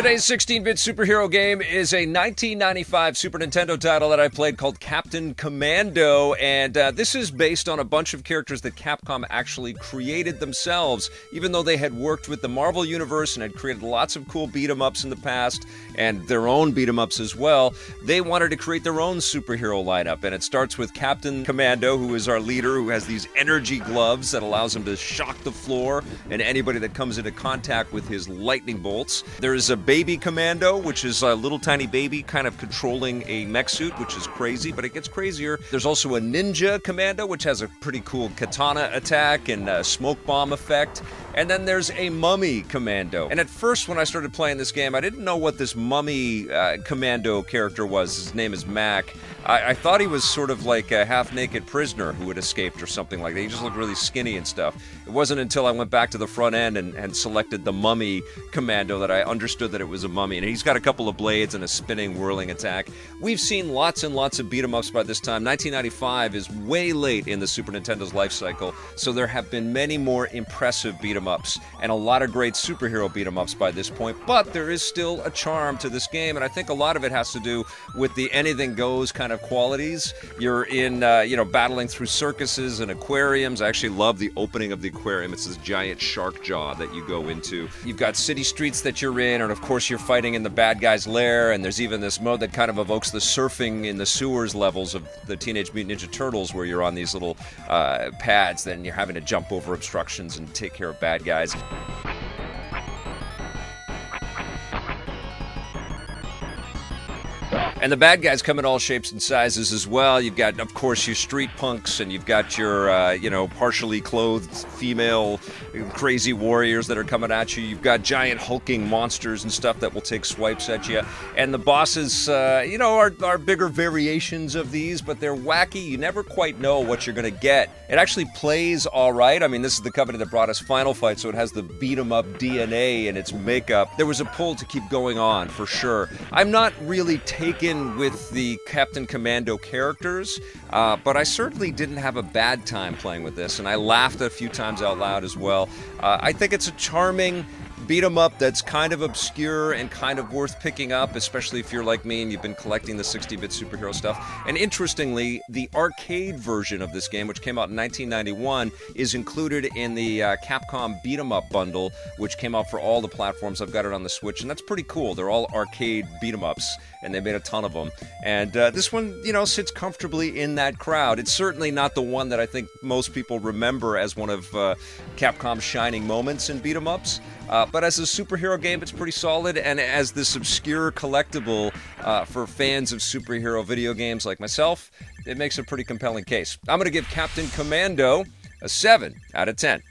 Today's 16-bit superhero game is a 1995 Super Nintendo title that I played called Captain Commando, and this is based on a bunch of characters that Capcom actually created themselves, even though they had worked with the Marvel Universe and had created lots of cool beat-em-ups in the past, and their own beat-em-ups as well. They wanted to create their own superhero lineup, and it starts with Captain Commando, who is our leader, who has these energy gloves that allows him to shock the floor and anybody that comes into contact with his lightning bolts. There's a Baby Commando, which is a little tiny baby kind of controlling a mech suit, which is crazy, but it gets crazier. There's also a Ninja Commando, which has a pretty cool katana attack and a smoke bomb effect. And then there's a Mummy Commando. And at first, when I started playing this game, I didn't know what this Mummy Commando character was. His name is Mac. I thought he was sort of like a half-naked prisoner who had escaped or something like that. He just looked really skinny and stuff. It wasn't until I went back to the front end and selected the Mummy Commando that I understood that it was a mummy. And he's got a couple of blades and a spinning, whirling attack. We've seen lots and lots of beat-em-ups by this time. 1995 is way late in the Super Nintendo's life cycle, so there have been many more impressive beat-em-ups and a lot of great superhero beat-em-ups by this point, but there is still a charm to this game, and I think a lot of it has to do with the anything goes kind of qualities. You're in, battling through circuses and aquariums. I actually love the opening of the aquarium. It's this giant shark jaw that you go into. You've got city streets that you're in, and of course you're fighting in the bad guy's lair, and there's even this mode that kind of evokes the surfing in the sewers levels of the Teenage Mutant Ninja Turtles, where you're on these little pads, then you're having to jump over obstructions and take care of bad guys. And the bad guys come in all shapes and sizes as well. You've got, of course, your street punks, and you've got your, partially clothed female crazy warriors that are coming at you. You've got giant hulking monsters and stuff that will take swipes at you. And the bosses, are bigger variations of these, but they're wacky. You never quite know what you're going to get. It actually plays all right. I mean, this is the company that brought us Final Fight, so it has the beat-em-up DNA in its makeup. There was a pull to keep going on, for sure. I'm not really taken with the Captain Commando characters, but I certainly didn't have a bad time playing with this, and I laughed a few times out loud as well. I think it's a charming beat-em-up that's kind of obscure and kind of worth picking up, especially if you're like me and you've been collecting the 60-bit superhero stuff. And interestingly, the arcade version of this game, which came out in 1991, is included in the Capcom beat-em-up bundle, which came out for all the platforms. I've got it on the Switch, and that's pretty cool. They're all arcade beat-em-ups, and they made a ton of them. And this one, sits comfortably in that crowd. It's certainly not the one that I think most people remember as one of Capcom's shining moments in beat-em-ups. But as a superhero game, it's pretty solid, and as this obscure collectible for fans of superhero video games like myself, it makes a pretty compelling case. I'm going to give Captain Commando a 7 out of 10.